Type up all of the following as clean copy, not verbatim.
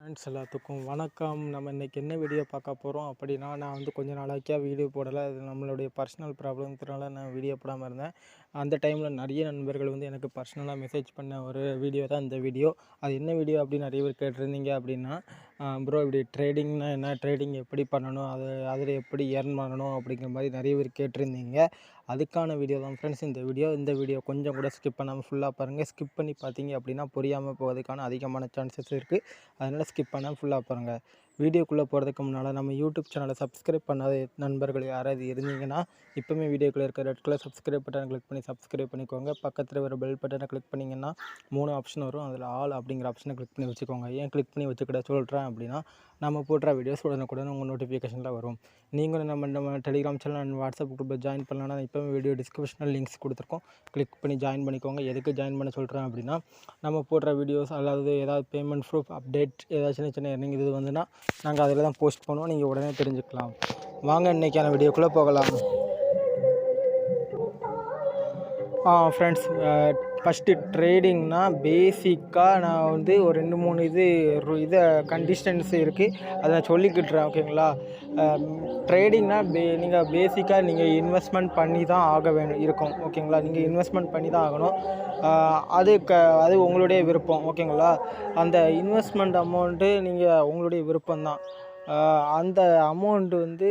Friends எல்லாத்துக்கும் வணக்கம். நம்ம இன்றைக்கி என்ன வீடியோ பார்க்க போகிறோம் அப்படின்னா, நான் வந்து கொஞ்ச நாளைக்கா வீடியோ போடலை. அது நம்மளுடைய பர்சனல் ப்ராப்ளம்னால நான் வீடியோ போடாமல் இருந்தேன். அந்த டைமில் நிறைய நண்பர்கள் வந்து எனக்கு பர்சனலாக மெசேஜ் பண்ண ஒரு வீடியோ தான் இந்த வீடியோ. அது என்ன வீடியோ அப்படின்னு நிறைய பேர் கேட்டிருந்தீங்க அப்படின்னா, ப்ரோ இப்படி ட்ரேடிங்னா என்ன, ட்ரேடிங் எப்படி பண்ணணும், அதில் எப்படி ஏர்ன் பண்ணணும் அப்படிங்கிற மாதிரி நிறைய பேர் கேட்டிருந்தீங்க. அதுக்கான வீடியோ தான் ஃப்ரெண்ட்ஸ் இந்த வீடியோ கொஞ்சம் கூட ஸ்கிப் பண்ணாமல் ஃபுல்லாக பாருங்கள். ஸ்கிப் பண்ணி பார்த்தீங்க அப்படின்னா புரியாமல் போவதுக்கான அதிகமான சான்சஸ் இருக்குது. அதனால் ஸ்கிப் பண்ணாமல் ஃபுல்லாக பாருங்கள். வீடியோக்குள்ளே போகிறதுக்கு முன்னால் நம்ம யூடியூப் சேனலை சப்ஸ்கிரைப் பண்ணாத நண்பர்கள் யாராவது இருந்தீங்கன்னா, இப்போவுமே வீடியோக்குள்ளே இருக்க ரெட் கலர் சப்ஸ்கிரைப் பட்டனை கிளிக் பண்ணி சப்ஸ்கிரைப் பண்ணிக்கோங்க. பக்கத்தில் ஒரு பெல் பட்டனை கிளிக் பண்ணிங்கன்னா 3 ஆப்ஷன் வரும். அதில் ஆல் அப்படிங்கிற ஆப்ஷனை கிளிக் பண்ணி வச்சுக்கோங்க. ஏன் கிளிக் பண்ணி வச்சுக்கிட்ட சொல்கிறேன் அப்படின்னா, நம்ம போடுற வீடியோஸ் உடனுக்குடன் உங்கள் நோட்டிஃபிகேஷனில் வரும். நீங்களும் நம்ம டெலிகிராம் சேனல் அண்ட் வாட்ஸ்அப் குரூப்பில் ஜாயின் பண்ணலான்னா இப்போவே வீடியோ டிஸ்கிரிப்ஷனில் லிங்க்ஸ் கொடுத்துருக்கோம். கிளிக் பண்ணி ஜாயின் பண்ணிக்கோங்க. எதுக்கு ஜாயின் பண்ண சொல்கிறேன் அப்படின்னா, நம்ம போடுற வீடியோஸ் அதாவது ஏதாவது பேமெண்ட் ப்ரூஃப் அப்டேட் ஏதாவது சின்ன எர்னிங் இது வந்துன்னா நாங்கள் அதில் தான் போஸ்ட் பண்ணுவோம். நீங்கள் உடனே தெரிஞ்சுக்கலாம். வாங்க இன்றைக்கான வீடியோக்குள்ளே போகலாம். ஃப்ரெண்ட்ஸ், ஃபஸ்ட்டு ட்ரேடிங்னா பேசிக்காக நான் வந்து ஒரு 2-3 இதை கண்டிஷன்ஸ் இருக்குது. அதை நான் சொல்லிக்கிட்டுறேன். ஓகேங்களா? ட்ரேடிங்னா நீங்கள் பேசிக்காக நீங்கள் இன்வெஸ்ட்மெண்ட் பண்ணி தான் ஆக இருக்கும். ஓகேங்களா? நீங்கள் இன்வெஸ்ட்மெண்ட் பண்ணி தான் ஆகணும். அது உங்களுடைய விருப்பம். ஓகேங்களா? அந்த இன்வெஸ்ட்மெண்ட் அமௌண்ட்டு நீங்கள் உங்களுடைய விருப்பம்தான். அந்த அமௌண்ட்டு வந்து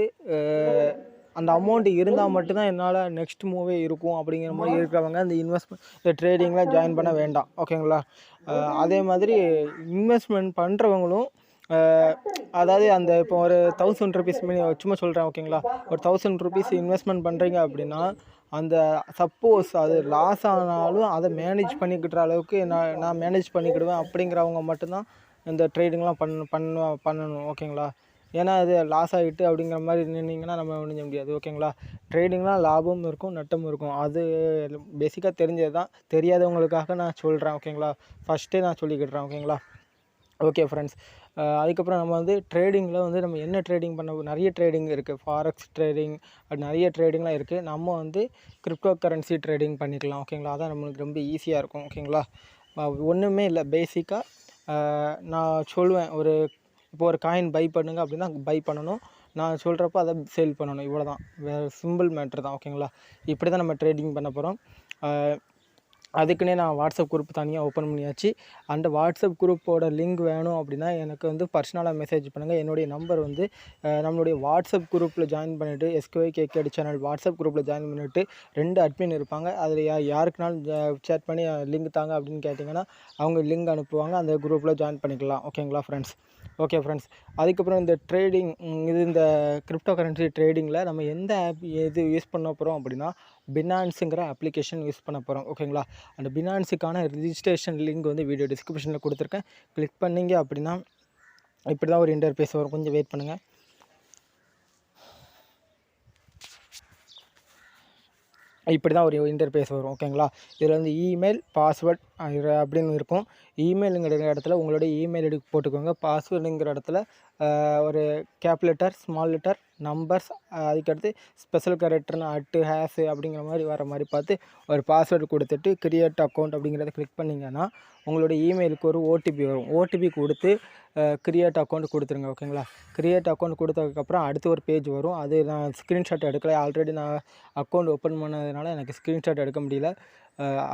அந்த அமௌண்ட்டு இருந்தால் மட்டும்தான் என்னால் நெக்ஸ்ட் மூவே இருக்கும் அப்படிங்கிற மாதிரி இருக்கிறவங்க இந்த இந்த ட்ரேடிங்கில் ஜாயின் பண்ண வேண்டாம். ஓகேங்களா? அதே மாதிரி இன்வெஸ்ட்மெண்ட் பண்ணுறவங்களும் அதாவது அந்த இப்போ ஒரு 1000 ருபீஸ் சும்மா சொல்கிறேன். ஓகேங்களா? ஒரு 1000 ருபீஸ் இன்வெஸ்ட்மெண்ட் பண்ணுறீங்க அப்படின்னா, அந்த சப்போஸ் அது லாஸ் ஆனாலும் அதை மேனேஜ் பண்ணிக்கிற அளவுக்கு நான் மேனேஜ் பண்ணிக்கிடுவேன் அப்படிங்கிறவங்க மட்டும்தான் இந்த ட்ரேடிங்லாம் பண்ணணும். ஓகேங்களா? ஏன்னா அது லாஸ் ஆகிட்டு அப்படிங்கிற மாதிரி நின்னீங்கன்னா நம்ம ஒன்றும் செய்ய முடியாது. ஓகேங்களா? ட்ரேடிங்லாம் லாபமும் இருக்கும் நட்டமும் இருக்கும். அது பேசிக்காக தெரிஞ்சது தான். தெரியாதவங்களுக்காக நான் சொல்கிறேன். ஓகேங்களா? ஃபஸ்ட்டே நான் சொல்லிக்கிட்டுறேன். ஓகேங்களா? ஓகே ஃப்ரெண்ட்ஸ், அதுக்கப்புறம் நம்ம வந்து ட்ரேடிங்கில் வந்து நம்ம என்ன ட்ரேடிங் நிறைய ட்ரேடிங் இருக்குது. ஃபாரெக்ஸ் ட்ரேடிங் அது நிறைய ட்ரேடிங்லாம் இருக்குது. நம்ம வந்து கிரிப்டோ கரன்சி ட்ரேடிங் பண்ணிக்கலாம். ஓகேங்களா? அதான் நம்மளுக்கு ரொம்ப ஈஸியாக இருக்கும். ஓகேங்களா? ஒன்றுமே இல்லை. பேசிக்காக நான் சொல்லுவேன், இப்போ ஒரு காயின் பை பண்ணுங்க அப்படின்னா பை பண்ணணும். நான் சொல்கிறப்ப அதை சேல் பண்ணணும். இவ்வளோ தான். வேறு சிம்பிள் மேட்ரு தான். ஓகேங்களா? இப்படி தான் நம்ம ட்ரேடிங் பண்ண போகிறோம். அதுக்குன்னே நான் வாட்ஸ்அப் குரூப் தனியாக ஓப்பன் பண்ணியாச்சு. அந்த வாட்ஸ்அப் குரூப்போட லிங்க் வேணும் அப்படின்னா எனக்கு வந்து பர்சனலாக மெசேஜ் பண்ணுங்கள். என்னுடைய நம்பர் வந்து நம்மளுடைய வாட்ஸ்அப் குரூப்பில் ஜாயின் பண்ணிவிட்டு SKYKKD சேனல் வாட்ஸ்அப் குரூப்பில் ஜாயின் பண்ணிவிட்டு 2 அட்மின் இருப்பாங்க. அதில் யாருக்குனாலும் சேட் பண்ணி லிங்க் தாங்க அப்படின்னு கேட்டிங்கன்னா அவங்க லிங்க் அனுப்புவாங்க. அந்த குரூப்பில் ஜாயின் பண்ணிக்கலாம். ஓகேங்களா ஃப்ரெண்ட்ஸ்? ஓகே ஃப்ரெண்ட்ஸ், அதுக்கப்புறம் இந்த ட்ரேடிங் இந்த கிரிப்டோ கரன்சி ட்ரேடிங்கில் நம்ம எந்த ஆப் யூஸ் பண்ண போகிறோம் அப்படின்னா, பினான்ஸுங்கிற அப்ளிகேஷன் யூஸ் பண்ண போகிறோம். ஓகேங்களா? அந்த பினான்ஸுக்கான ரிஜிஸ்ட்ரேஷன் லிங்க் வந்து வீடியோ டிஸ்கிரிப்ஷனில் கொடுத்துருக்கேன். கிளிக் பண்ணிங்க அப்படின்னா இப்படி தான் ஒரு இன்டர்ஃபேஸ் வரும். கொஞ்சம் வெயிட் பண்ணுங்கள். இப்படி தான் ஒரு இன்டர்ஃபேஸ் வரும். ஓகேங்களா? இதில் வந்து இமெயில் பாஸ்வேர்ட் அப்படின்னு இருக்கும். இமெயிலுங்கிற இடத்துல உங்களுடைய இமெயில் ஐடி போட்டுக்கோங்க. பாஸ்வேர்டுங்கிற இடத்துல ஒரு gap letter, small letter, numbers, அதுக்கடுத்து ஸ்பெஷல் கேரக்டர்னு @ அப்படிங்கிற மாதிரி வர மாதிரி பார்த்து ஒரு பாஸ்வேர்டு கொடுத்துட்டு கிரியேட் அக்கௌண்ட் அப்படிங்கிறத கிளிக் பண்ணிங்கன்னா உங்களுடைய இமெயிலுக்கு ஒரு ஓடிபி வரும். ஓடிபி கொடுத்து கிரியேட் அக்கௌண்ட் கொடுத்துருங்க. ஓகேங்களா? கிரியேட் அக்கௌண்ட் கொடுத்ததுக்கப்புறம் அடுத்து ஒரு பேஜ் வரும். அது நான் ஸ்க்ரீன்ஷாட் எடுக்கலை. ஆல்ரெடி நான் அக்கௌண்ட் ஓப்பன் பண்ணதுனால எனக்கு ஸ்க்ரீன்ஷாட் எடுக்க முடியல.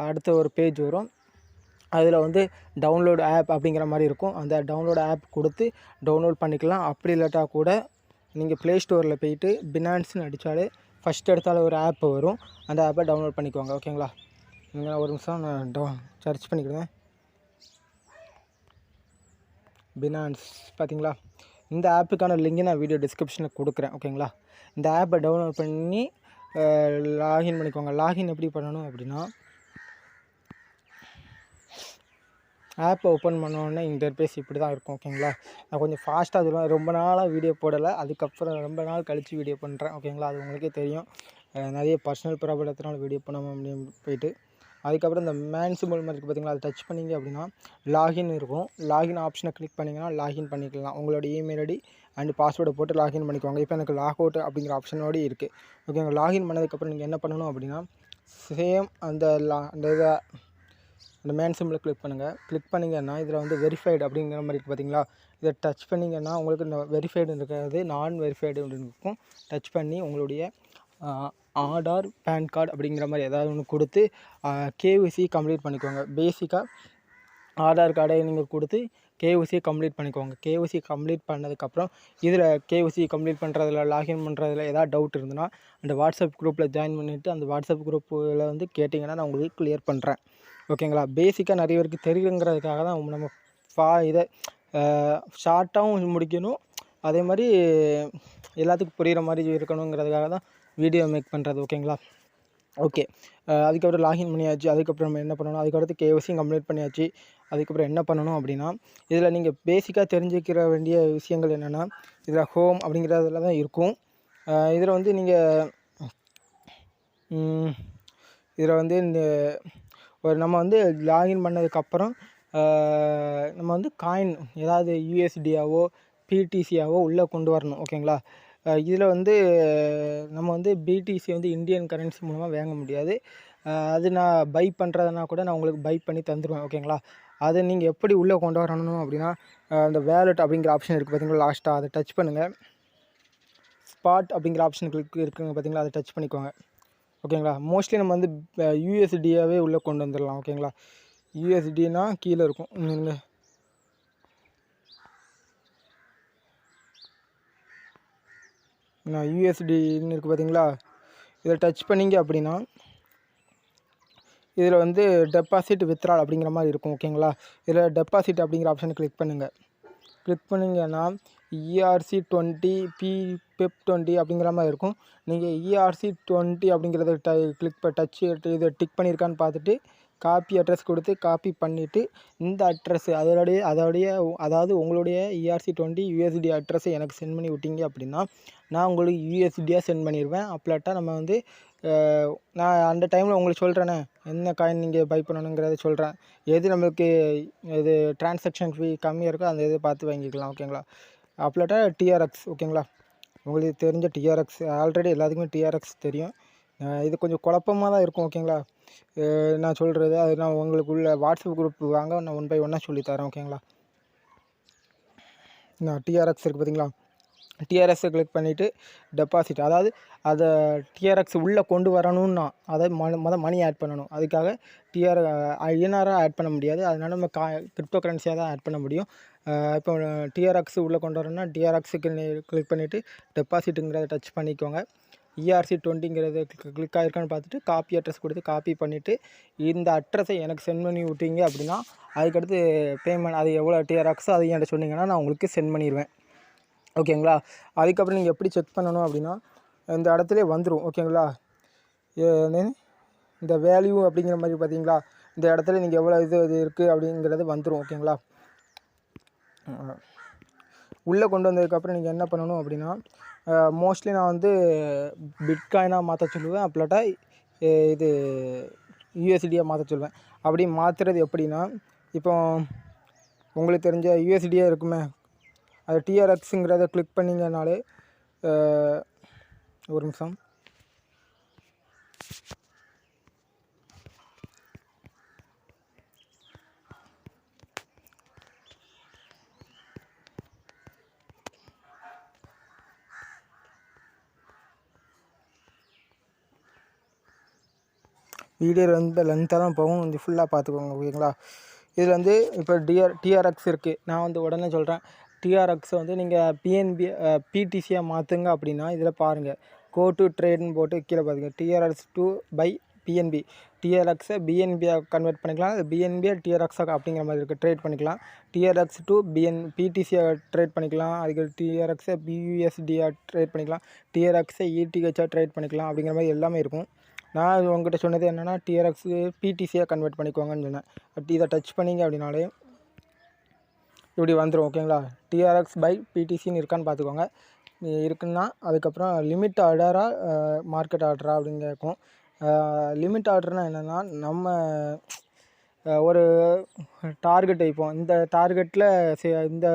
அடுத்த ஒரு பேஜ் வரும். அதில் வந்து டவுன்லோட் ஆப் அப்படிங்கிற மாதிரி இருக்கும். அந்த டவுன்லோட் ஆப் கொடுத்து டவுன்லோட் பண்ணிக்கலாம். அப்படி இல்லாட்டா கூட நீங்கள் ப்ளே ஸ்டோரில் போயிட்டு பினான்ஸ்னு அடித்தாலே ஃபஸ்ட் எடுத்தாலே ஒரு ஆப் வரும். அந்த ஆப்பை டவுன்லோட் பண்ணிக்குவாங்க. ஓகேங்களா? நீங்கள் ஒரு நிமிஷம் நான் சர்ச் பண்ணிக்கிடுவேன். பினான்ஸ் பார்த்தீங்களா? இந்த ஆப்புக்கான லிங்க் நான் வீடியோ டிஸ்கிரிப்ஷனில் கொடுக்குறேன். ஓகேங்களா? இந்த ஆப்பை டவுன்லோட் பண்ணி லாகின் பண்ணிக்கோங்க. லாகின் எப்படி பண்ணணும் அப்படின்னா, ஆப்பை ஓப்பன் பண்ணோன்னே இன்டர்ஃபேஸ் இப்படி தான் இருக்கும். ஓகேங்களா? நான் கொஞ்சம் ஃபாஸ்ட்டாக சொல்லுவேன். ரொம்ப நாளாக வீடியோ போடலை. அதுக்கப்புறம் ரொம்ப நாள் கழித்து வீடியோ பண்ணுறேன். ஓகேங்களா? அது உங்களுக்கே தெரியும். நிறைய பர்சனல் ப்ராப்ளத்தினால வீடியோ பண்ணாமல் போயிட்டு அதுக்கப்புறம் இந்த மேன் சிம்பிள் மாதிரி இருக்குது பார்த்தீங்களா? அதை டச் பண்ணிங்க அப்படின்னா லாகின் இருக்கும். லாகின் ஆப்ஷனை கிளிக் பண்ணிங்கன்னா லாகின் பண்ணிக்கலாம். உங்களோட இமெயில் ஐடி அண்ட் பாஸ்வேர்டை போட்டு லாகின் பண்ணிக்குவாங்க. இப்போ எனக்கு லாக் அவுட் அப்படிங்கிற ஆப்ஷனோடு இருக்குது. ஓகேங்க? லாகின் பண்ணதுக்கப்புறம் நீங்கள் என்ன பண்ணணும் அப்படின்னா, சேம் அந்த இதை அந்த மேன் சிம்பிளை கிளிக் பண்ணுங்கள். கிளிக் பண்ணிங்கன்னா இதில் வந்து வெரிஃபைடு அப்படிங்கிற மாதிரி இருக்குது பார்த்தீங்களா. இதை டச் பண்ணிங்கன்னா உங்களுக்கு வெரிஃபைடு இருக்காது, நான் வெரிஃபைடு அப்படின்னு இருக்கும். டச் பண்ணி உங்களுடைய ஆதார், பேன் கார்டு அப்படிங்கிற மாதிரி ஏதாவது ஒன்று கொடுத்து கேஒய்சி கம்ப்ளீட் பண்ணிக்கோங்க. பேசிக்காக ஆதார் கார்டை நீங்கள் கொடுத்து கேஒய்சி கம்ப்ளீட் பண்ணிக்கோங்க. கேஒய்சி கம்ப்ளீட் பண்ணதுக்கப்புறம் இதில் கேஒய்சி கம்ப்ளீட் பண்ணுறதுல, லாகின் பண்ணுறதுல ஏதாவது டவுட் இருந்ததுன்னா அந்த வாட்ஸ்அப் குரூப்பில் ஜாயின் பண்ணிவிட்டு அந்த வாட்ஸ்அப் குரூப்பில் வந்து கேட்டிங்கன்னா நான் உங்களுக்கு கிளியர் பண்ணுறேன். ஓகேங்களா. பேசிக்காக நிறைய பேருக்கு தெரியுங்கிறதுக்காக தான் நம்ம இதை ஷார்ட்டாகவும் முடிக்கணும், அதே மாதிரி எல்லாத்துக்கும் புரிகிற மாதிரி இருக்கணுங்கிறதுக்காக தான் வீடியோ மேக் பண்ணுறது. ஓகேங்களா. ஓகே, அதுக்கப்புறம் லாகின் பண்ணியாச்சு. அதுக்கப்புறம் நம்ம என்ன பண்ணணும், அதுக்கடுத்து கேஒய்சியும் கம்ப்ளீட் பண்ணியாச்சு. அதுக்கப்புறம் என்ன பண்ணணும் அப்படின்னா, இதில் நீங்கள் பேசிக்காக தெரிஞ்சுக்கிற வேண்டிய விஷயங்கள் என்னென்னா, இதில் ஹோம் அப்படிங்கிறதுல தான் இருக்கும். இதில் வந்து நீங்கள் இதில் வந்து இந்த நம்ம வந்து லாகின் பண்ணதுக்கப்புறம் நம்ம வந்து காயின் ஏதாவது யூஎஸ்டியாவோ பிடிசியாவோ உள்ளே கொண்டு வரணும். ஓகேங்களா. இதில் வந்து நம்ம வந்து பிடிசி வந்து இந்தியன் கரன்சி மூலமாக வாங்க முடியாது. அது நான் பை பண்ணுறதுனா கூட நான் உங்களுக்கு பை பண்ணி தந்துடுவேன். ஓகேங்களா. அதை நீங்கள் எப்படி உள்ளே கொண்டு வரணும் அப்படின்னா, அந்த வேலெட் அப்படிங்கிற ஆப்ஷன் இருக்குது பார்த்தீங்களா, லாஸ்ட்டாக அதை டச் பண்ணுங்கள். ஸ்பாட் அப்படிங்கிற ஆப்ஷன் இருக்குங்க பார்த்தீங்களா, அதை டச் பண்ணிக்கோங்க. ஓகேங்களா. மோஸ்ட்லி நம்ம வந்து யூஎஸ்டியாவே உள்ளே கொண்டு வந்துடலாம். ஓகேங்களா. யூஎஸ்டினா கீழே இருக்கும். நீங்கள் யூஎஸ்டின்னு இருக்குது பார்த்தீங்களா, இதை டச் பண்ணிங்க அப்படின்னா இதில் வந்து டெபாசிட் வித்ட்ரால் அப்படிங்கிற மாதிரி இருக்கும். ஓகேங்களா. இதில் டெபாசிட் அப்படிங்கிற ஆப்ஷனை கிளிக் பண்ணுங்கள். கிளிக் பண்ணிங்கன்னா ERC20 PEP20 அப்படிங்கிற மாதிரி இருக்கும். நீங்கள் ERC20 அப்படிங்கிறத இதை டிக் பண்ணியிருக்கான்னு பார்த்துட்டு காப்பி அட்ரஸ் கொடுத்து காப்பி பண்ணிவிட்டு இந்த அட்ரஸ் அதாவது உங்களுடைய ERC20 USD அட்ரஸை எனக்கு சென்ட் பண்ணி விட்டீங்க அப்படின்னா நான் உங்களுக்கு USDயாக சென்ட் பண்ணிடுவேன். அப்பலாட்டா நம்ம வந்து நான் அந்த டைமில் உங்களுக்கு சொல்கிறேனே என்ன காயின் நீங்கள் பை பண்ணணுங்கிறத சொல்கிறேன். எது நம்மளுக்கு இது டிரான்சாக்ஷன் ஃபீ கம்மியாக இருக்கோ அந்த இதை பார்த்து வாங்கிக்கலாம். ஓகேங்களா. அப்பலாட்டா TRX. ஓகேங்களா. உங்களுக்கு தெரிஞ்ச TRX ஆல்ரெடி எல்லாத்துக்குமே TRX தெரியும். இது கொஞ்சம் குழப்பமாக தான் இருக்கும். ஓகேங்களா. நான் சொல்கிறது அது நான் உங்களுக்கு உள்ள வாட்ஸ்அப் குரூப் வாங்க நான் 1 by 1 சொல்லித்தரேன். ஓகேங்களா. நான் TRX இருக்குது பார்த்தீங்களா, டிஆர்எஸை கிளிக் பண்ணிவிட்டு டெபாசிட், அதாவது அதை டிஆர்எக்ஸ் உள்ளே கொண்டு வரணும்னா அதை மணி ஆட் பண்ணணும். அதுக்காக ஐஎன்ஆராக ஆட் பண்ண முடியாது. அதனால் நம்ம கிரிப்டோ கரன்சியாக தான் ஆட் பண்ண முடியும். இப்போ டிஆர்எக்ஸ் உள்ளே கொண்டு வரணும்னா டிஆர்எக்ஸுக்கு கிளிக் பண்ணிவிட்டு டெபாசிட்டுங்கிறத டச் பண்ணிக்கோங்க. ERC20ங்கிறது கிளிக் ஆகிருக்கான்னு பார்த்துட்டு காப்பி அட்ரஸ் கொடுத்து காப்பி பண்ணிவிட்டு இந்த அட்ரஸை எனக்கு சென்ட் பண்ணி விட்டீங்க அப்படின்னா அதுக்கடுத்து பேமெண்ட் அது எவ்வளோ டிஆர்எக்ஸோ அதை என்கிட்ட சொன்னீங்கன்னா நான் உங்களுக்கு சென்ட் பண்ணிடுவேன். ஓகேங்களா. அதுக்கப்புறம் நீங்கள் எப்படி செக் பண்ணணும் அப்படின்னா இந்த இடத்துல வந்துடும். ஓகேங்களா. இந்த வேல்யூ அப்படிங்கிற மாதிரி பார்த்தீங்களா, இந்த இடத்துல நீங்கள் எவ்வளோ இது இருக்குது அப்படிங்கிறது வந்துடும். ஓகேங்களா. உள்ளே கொண்டு வந்ததுக்கப்புறம் நீங்கள் என்ன பண்ணணும் அப்படின்னா மோஸ்ட்லி நான் வந்து பிட்காயினாக மாற்ற சொல்லுவேன். அப்பலாட்டா இது யூஎஸ்டியாக மாற்ற சொல்லுவேன். அப்படி மாற்றுறது எப்படின்னா, இப்போ உங்களுக்கு தெரிஞ்ச யூஎஸ்டியாக இருக்குமே அது டிஆர்எக்ஸுங்கிறத கிளிக் பண்ணிங்கனாலே ஒரு நிமிஷம் வீடியோ வந்து லென்த்தாக தான் போகும், கொஞ்சம் ஃபுல்லாக பார்த்துக்கோங்க. ஓகேங்களா. இதில் வந்து இப்போ டிஆர்எக்ஸ் இருக்குது. நான் வந்து உடனே சொல்கிறேன், டிஆர்எக்ஸை வந்து நீங்கள் பிடிசியாக மாற்றுங்க அப்படின்னா இதில் பாருங்கள் கோ டு ட்ரேட்னு போட்டு கீழே பாருங்க TRX to by PNB. டிஆர்எக்ஸை பிஎன்பியாக கன்வெர்ட் பண்ணிக்கலாம், அது பிஎன்பியாக டிஆர்எக்ஸாக அப்படிங்கிற மாதிரி இருக்குது. ட்ரேட் பண்ணிக்கலாம். டிஆர்எக்ஸ் டு பிடிசியாக ட்ரேட் பண்ணிக்கலாம். அதுக்கு டிஆர்எக்ஸை BUSDயாக ட்ரேட் பண்ணிக்கலாம். டிஆர்எக்ஸை ETHஆக ட்ரேட் பண்ணிக்கலாம். அப்படிங்கிற மாதிரி எல்லாமே இருக்கும். நான் உங்கள்கிட்ட சொன்னது என்னென்னா டிஆர்எக்ஸு பிடிசியாக கன்வெர்ட் பண்ணிக்கோங்கன்னு சொன்னேன். பட் இதை டச் பண்ணிங்க அப்படின்னாலே இப்படி வந்துடும். ஓகேங்களா. டிஆர்எக்ஸ் பை பிடிசின்னு இருக்கான்னு பார்த்துக்கோங்க. இருக்குன்னா அதுக்கப்புறம் லிமிட் ஆர்டராக மார்க்கெட் ஆர்டரா அப்படின்னு கேட்கும். லிமிட் ஆர்டர்னால் என்னென்னா நம்ம ஒரு டார்கெட் வைப்போம். இந்த டார்கெட்டில் இந்த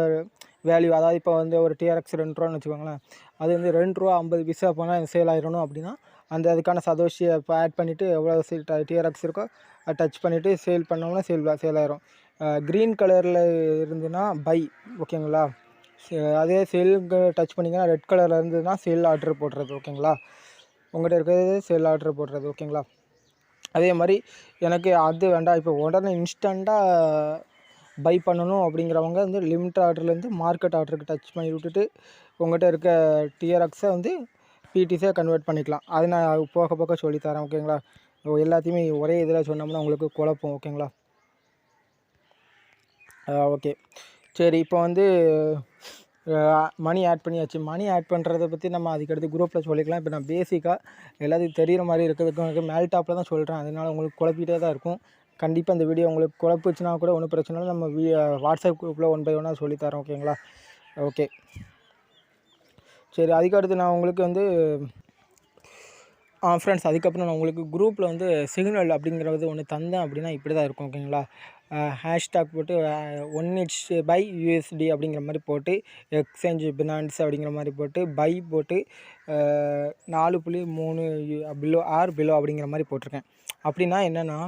வேல்யூ. அதாவது இப்போ வந்து ஒரு டிஆர்எக்ஸ் ரூ. 2 வச்சுக்கோங்களேன். அது வந்து ரூ. 2.50 போனால் சேல் ஆயிடணும் அப்படின்னா அதுக்கான சதோஷியை இப்போ ஆட் பண்ணிவிட்டு எவ்வளோ டிஆர்எக்ஸ் இருக்கோ அதை டச் பண்ணிவிட்டு சேல் பண்ணோம்னா சேல் ஆயிரும். க்ரீன் கலரில் இருந்துன்னா பை, ஓகேங்களா. அதே சேலுக்கு டச் பண்ணிங்கன்னா ரெட் கலரில் இருந்ததுன்னா சேல் ஆர்டர் போடுறது, ஓகேங்களா. உங்கள்கிட்ட இருக்கிறது சேல் ஆர்டர் போடுறது, ஓகேங்களா. அதே மாதிரி எனக்கு அது வேண்டாம், இப்போ உடனே இன்ஸ்டண்ட்டாக பை பண்ணணும் அப்படிங்கிறவங்க வந்து லிமிட் ஆர்டர்லேருந்து மார்க்கெட் ஆர்டருக்கு டச் பண்ணி விட்டுட்டு உங்கள்கிட்ட இருக்க டிஆர்எக்ஸை வந்து பிடிஸை கன்வெர்ட் பண்ணிக்கலாம். அது நான் போக போக சொல்லித்தரேன், ஓகேங்களா. எல்லாத்தையுமே ஒரே இதில் சொன்னோம்னா உங்களுக்கு குழப்பம், ஓகேங்களா. ஓகே சரி, இப்போ வந்து மணி ஆட் பண்ணியாச்சு. மணி ஆட் பண்ணுறதை பற்றி நம்ம அதுக்கடுத்து குரூப்பில் சொல்லிக்கலாம். இப்போ நான் பேசிக்காக எல்லாத்துக்கும் தெரிகிற மாதிரி இருக்கிறதுக்கு மேல் டாப்பில் தான் சொல்கிறேன். அதனால் உங்களுக்கு குழப்பிட்டே தான் இருக்கும். கண்டிப்பாக இந்த வீடியோ உங்களுக்கு குழப்பிச்சுனா கூட ஒன்றும் பிரச்சனை இல்லை, நம்ம வாட்ஸ்அப் குரூப்பில் 1 by 1 சொல்லித்தரோம், ஓகேங்களா. ஓகே சரி, அதுக்கடுத்து நான் உங்களுக்கு வந்து ஃப்ரெண்ட்ஸ் அதுக்கப்புறம் நான் உங்களுக்கு குரூப்பில் வந்து சிக்னல் அப்படிங்கிறது ஒன்று தந்தேன் அப்படின்னா இப்படி தான் இருக்கும், ஓகேங்களா. ஹேஷ்டாக் போட்டு 1 each பை USD அப்படிங்கிற மாதிரி போட்டு எக்ஸ்சேஞ்ச் பினான்ஸ் அப்படிங்கிற மாதிரி போட்டு பை போட்டு 4.3 பிலோ அப்படிங்கிற மாதிரி போட்டிருக்கேன். அப்படின்னா என்னென்னா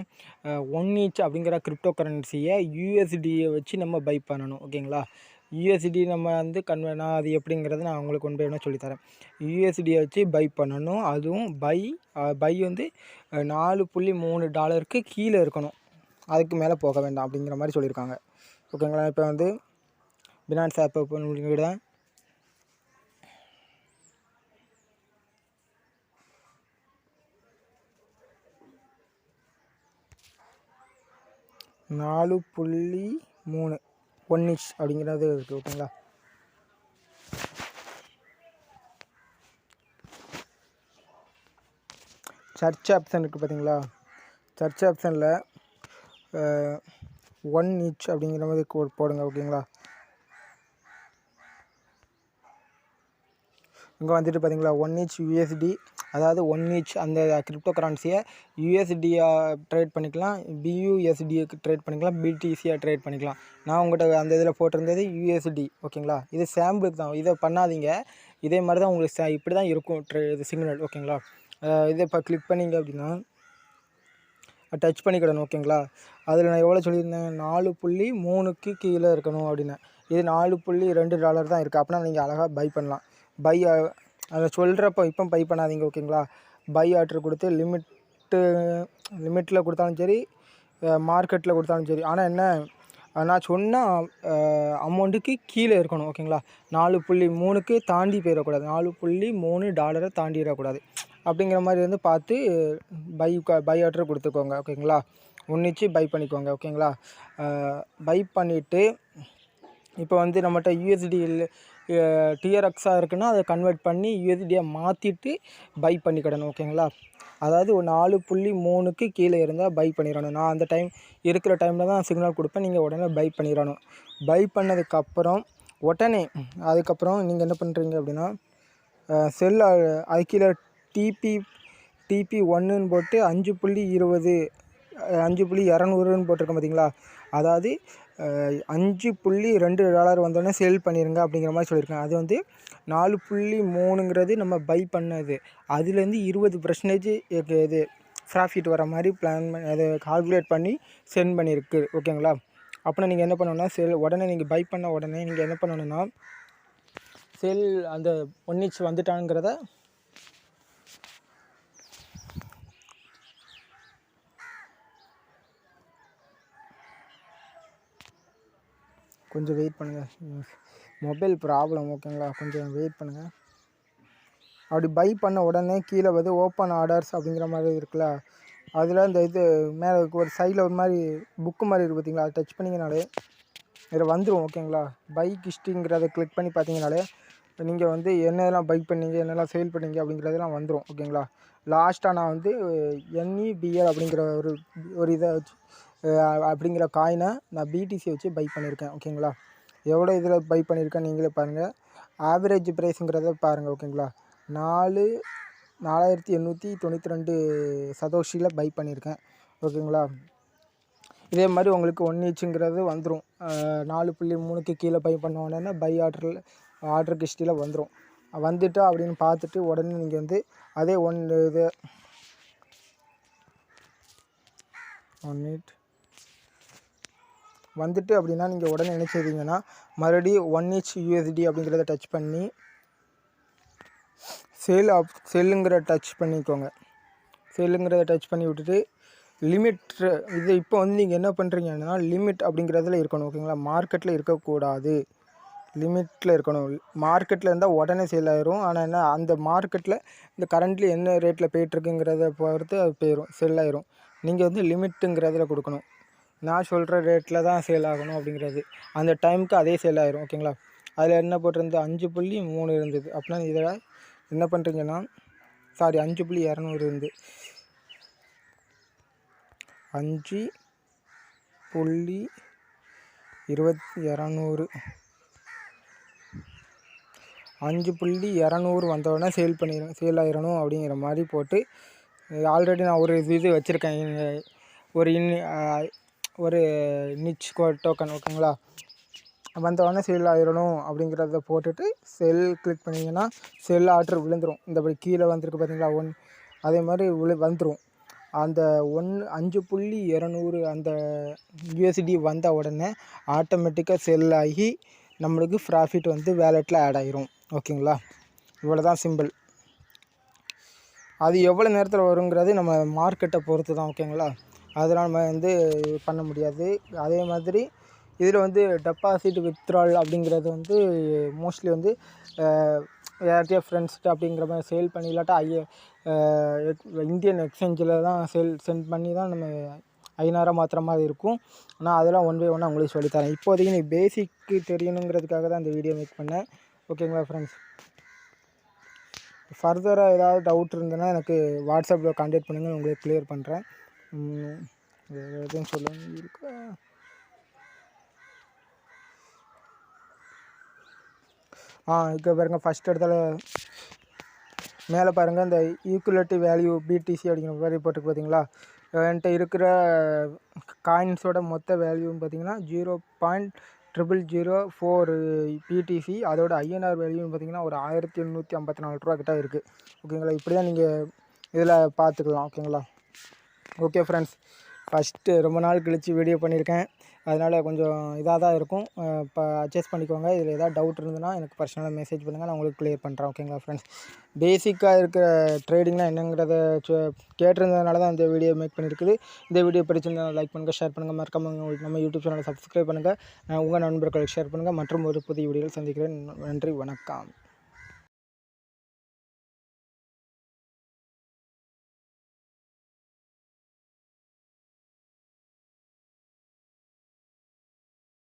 1 each அப்படிங்கிற கிரிப்டோ கரன்சியை USDயை வச்சு நம்ம பை பண்ணணும், ஓகேங்களா. USD நம்ம வந்து நான் அது எப்படிங்கிறது நான் உங்களுக்கு 1 by 1 சொல்லித்தரேன். USDயை வச்சு பை பண்ணணும். அதுவும் பை வந்து $4.3 கீழே இருக்கணும், அதுக்கு மேலே போக வேண்டாம் அப்படிங்கிற மாதிரி சொல்லியிருக்காங்க, ஓகேங்களா. இப்போ வந்து பினான்ஸ் ஆப் ஓப்பன் பண்ணிவிடுவேன். $4.3 1 each அப்படிங்கிறது இருக்குது, ஓகேங்களா. சர்ச் ஆப்ஷன் இருக்குது பார்த்தீங்களா. சர்ச் ஆப்ஷனில் 1 each அப்படிங்கிற மாதிரி போடுங்க, ஓகேங்களா. இங்கே வந்துட்டு பார்த்தீங்களா 1 each USD, அதாவது 1 each அந்த கிரிப்டோ கரன்சியை USDயாக ட்ரேட் பண்ணிக்கலாம், BUSDக்கு ட்ரேட் பண்ணிக்கலாம், BTCயாக ட்ரேட் பண்ணிக்கலாம். நான் உங்கள்கிட்ட அந்த இதில் போட்டிருந்தது USD, ஓகேங்களா. இது சாம்பிளுக்கு தான், இதை பண்ணாதீங்க. இதே மாதிரி தான் உங்களுக்கு இப்படி தான் இருக்கும் இது சிக்னல், ஓகேங்களா. இதை இப்போ கிளிக் பண்ணிங்க அப்படின்னா டச் பண்ணிக்கிடணும், ஓகேங்களா. அதில் நான் எவ்வளோ சொல்லியிருந்தேன், 4.3க்கு கீழே இருக்கணும் அப்படின்னு. இது $4.2 தான் இருக்குது. அப்படின்னா நீங்கள் அழகாக பை பண்ணலாம். பை அதை சொல்கிறப்போ இப்போ பை பண்ணாதீங்க, ஓகேங்களா. பை ஆர்டர் கொடுத்து லிமிட்டில் கொடுத்தாலும் சரி, மார்க்கெட்டில் கொடுத்தாலும் சரி. ஆனால் என்ன, நான் சொன்ன அமௌண்ட்டுக்கு கீழே இருக்கணும், ஓகேங்களா. 4.3க்கு தாண்டி போயிடக்கூடாது, $4.3 தாண்டிடக்கூடாது. அப்படிங்கிற மாதிரி வந்து பார்த்து பை ஆர்டர் கொடுத்துக்கோங்க, ஓகேங்களா. 1 each பை பண்ணிக்கோங்க, ஓகேங்களா. பை பண்ணிவிட்டு இப்போ வந்து நம்மகிட்ட USD டிஆர்எக்ஸாக இருக்குன்னா அதை கன்வெர்ட் பண்ணி USDயை மாற்றிட்டு பை பண்ணிக்கிடணும், ஓகேங்களா. அதாவது 4.3க்கு கீழே இருந்தால் பை பண்ணிடணும். நான் அந்த இருக்கிற டைமில் தான் சிக்னல் கொடுப்பேன், நீங்கள் உடனே பை பண்ணிடணும். பை பண்ணதுக்கப்புறம் அதுக்கப்புறம் நீங்கள் என்ன பண்ணுறீங்க அப்படின்னா செல் அது கீழே TP1ன்னு போட்டு 5.20 5.200ன்னு போட்டிருக்கேன் பார்த்தீங்களா. அதாவது $5.2 வந்தோடனே சேல் பண்ணிடுங்க அப்படிங்கிற மாதிரி சொல்லியிருக்கேன். அது வந்து 4.3ங்கிறது நம்ம பை பண்ணது, அதுலேருந்து 20% இது ப்ராஃபிட் வர மாதிரி பிளான் பண்ணி அதை கால்குலேட் பண்ணி சென்ட் பண்ணியிருக்கு, ஓகேங்களா. அப்படின்னா நீங்கள் என்ன பண்ணணுன்னா உடனே நீங்கள் பை பண்ண உடனே நீங்கள் என்ன பண்ணணுன்னா செல் அந்த 1 each வந்துட்டாங்கிறத கொஞ்சம் வெயிட் பண்ணுங்கள், மொபைல் ப்ராப்ளம், ஓகேங்களா. கொஞ்சம் வெயிட் பண்ணுங்கள். அப்படி பை பண்ண உடனே கீழே வந்து ஓப்பன் ஆர்டர்ஸ் அப்படிங்கிற மாதிரி இருக்குல்ல, அதில் இந்த இது மேலே ஒரு சைடில் ஒரு மாதிரி புக்கு மாதிரி இருக்குது பார்த்தீங்களா, அதை டச் பண்ணிங்கனாலே இதில் வந்துடும், ஓகேங்களா. பை ஹிஸ்ட்ரிங்கிறத கிளிக் பண்ணி பார்த்தீங்கனாலே நீங்கள் வந்து என்னெல்லாம் பை பண்ணீங்க, என்னெல்லாம் சேல் பண்ணீங்க அப்படிங்கிறதெல்லாம் வந்துடும், ஓகேங்களா. லாஸ்ட்டாக நான் வந்து NEBL அப்படிங்கிற ஒரு இதை வச்சு அப்படிங்கிற காயினை நான் BTC வச்சு பை பண்ணியிருக்கேன், ஓகேங்களா. எவ்வளோ இதில் பை பண்ணியிருக்கேன் நீங்களே பாருங்கள். ஆவரேஜ் ப்ரைஸுங்கிறத பாருங்கள், ஓகேங்களா. 4892 சதோஷியில் பை பண்ணியிருக்கேன், ஓகேங்களா. இதே மாதிரி உங்களுக்கு 1 ஈச்சுங்கிறது வந்துடும். 4.3க்கு கீழே பை பண்ண உடனே பை ஆர்டர் ஹிஸ்ட்ரியில் வந்துடும். வந்துட்டு அப்படின்னு பார்த்துட்டு உடனே நீங்கள் வந்து அதே இது 1 மினிட் வந்துட்டு அப்படின்னா நீங்கள் உடனே என்ன செய்வீங்கன்னா மறுபடியும் 1 ஈச் USD அப்படிங்கிறத டச் பண்ணி செல்லுங்கிற டச் பண்ணிக்கோங்க. செல்லுங்கிறத டச் பண்ணி விட்டுட்டு லிமிட் இது இப்போ வந்து நீங்கள் என்ன பண்ணுறீங்கன்னா லிமிட் அப்படிங்கிறதுல இருக்கணும். ஓகேங்களா, மார்க்கெட்டில் இருக்கக்கூடாது, லிமிட்டில் இருக்கணும். மார்க்கெட்டில் இருந்தால் உடனே சேல் ஆயிரும். ஆனால் என்ன அந்த மார்க்கெட்டில் இந்த கரண்ட்லி என்ன ரேட்டில் போய்ட்டுருக்குங்கிறத பொறுத்து அது போயிடும், செல் ஆயிரும். நீங்கள் வந்து லிமிட்டுங்கிறதுல கொடுக்கணும். நான் சொல்கிற ரேட்டில் தான் சேல் ஆகணும் அப்படிங்கிறது, அந்த டைமுக்கு அதே சேல் ஆயிரும். ஓகேங்களா, அதில் என்ன போட்டிருந்து 5.3 இருந்தது. அப்படின்னா இதில் என்ன பண்ணுறீங்கன்னா 5.200 இருந்து 5.200 வந்தோடனே சேல் ஆயிடணும் அப்படிங்கிற மாதிரி போட்டு ஆல்ரெடி நான் ஒரு இது வச்சுருக்கேன், ஒரு நிச் டோக்கன். ஓகேங்களா, வந்தோடனே சேல் ஆயிடணும் அப்படிங்கிறத போட்டுட்டு செல் கிளிக் பண்ணிங்கன்னா செல் ஆர்டர் விழுந்துடும். இந்தபடி கீழே வந்திருக்கு பார்த்தீங்களா, அதே மாதிரி வந்துடும். அந்த 5.200 அந்த USD வந்த உடனே ஆட்டோமேட்டிக்காக செல் ஆகி நம்மளுக்கு ப்ராஃபிட் வந்து வேலெட்டில் ஆட் ஆகிரும். ஓகேங்களா, இவ்வளோ தான் சிம்பிள். அது எவ்வளோ நேரத்தில் வருங்கிறது நம்ம மார்க்கெட்டை பொறுத்து தான். ஓகேங்களா, அதெல்லாம் நம்ம வந்து பண்ண முடியாது. அதே மாதிரி இதில் வந்து டெபாசிட் வித்ட்ரால் அப்படிங்கிறது வந்து மோஸ்ட்லி வந்து யார்கிட்டயோ ஃப்ரெண்ட்ஸ்கிட்ட அப்படிங்கிற மாதிரி சேல் பண்ணி இல்லாட்டா இந்தியன் எக்ஸ்சேஞ்சில் தான் சென்ட் பண்ணி தான் நம்ம ஐநாராக மாற்றுற மாதிரி இருக்கும். ஆனால் அதெல்லாம் ஒன் பை ஒன்னாக உங்களுக்கு சொல்லித்தரேன். இப்போதைக்கு நீ பேசிக்கு தெரியணுங்கிறதுக்காக தான் இந்த வீடியோ மேக் பண்ணேன். ஓகேங்களா ஃப்ரெண்ட்ஸ், ஃபர்தராக ஏதாவது டவுட் இருந்ததுன்னா எனக்கு வாட்ஸ்அப்பில் கான்டாக்ட் பண்ணுங்கள், உங்களுக்கு கிளியர் பண்ணுறேன். எதுவும் சொல்ல இருக்கா? இப்போ பாருங்கள், ஃபஸ்ட் இடத்துல மேலே பாருங்கள் இந்த ஈக்குவலேட்டிவ் வேல்யூ BTC அப்படிங்கிற மாதிரி போட்டு பார்த்தீங்களா, என்கிட்ட இருக்கிற காயின்ஸோட மொத்த வேல்யூன்னு பார்த்தீங்கன்னா 0.0004 BTC. அதோட INR வேல்யூன்னு பார்த்தீங்கன்னா ஒரு 1754 ரூபா கிட்ட இருக்குது. ஓகேங்களா, இப்படி தான் நீங்கள் இதில் பார்த்துக்கலாம். ஓகேங்களா, ஓகே ஃப்ரெண்ட்ஸ், ஃபஸ்ட்டு ரொம்ப நாள் கழித்து வீடியோ பண்ணியிருக்கேன், அதனால் கொஞ்சம் இதாக தான் இருக்கும். இப்போ அட்ஜஸ்ட் பண்ணிக்கோங்க. இதில் ஏதாவது டவுட் இருந்ததுன்னா எனக்கு பர்சனலாக மெசேஜ் பண்ணுங்கள், நான் உங்களுக்கு கிளியர் பண்ணுறேன். ஓகேங்களா ஃப்ரெண்ட்ஸ், பேசிக்காக இருக்கிற ட்ரேடிங்னா என்னங்கிறத கேட்டிருந்ததுனால தான் இந்த வீடியோ மேக் பண்ணியிருக்குது. இந்த வீடியோ பிடிச்சிருந்தால் லைக் பண்ணுங்கள், ஷேர் பண்ணுங்கள், மறக்காம நம்ம யூடியூப் சேனலை சப்ஸ்கிரைப் பண்ணுங்கள், உங்கள் நண்பர்களுக்கு ஷேர் பண்ணுங்கள். மற்றும் ஒரு புதிய வீடியோவில் சந்திக்கிறேன். நன்றி, வணக்கம்.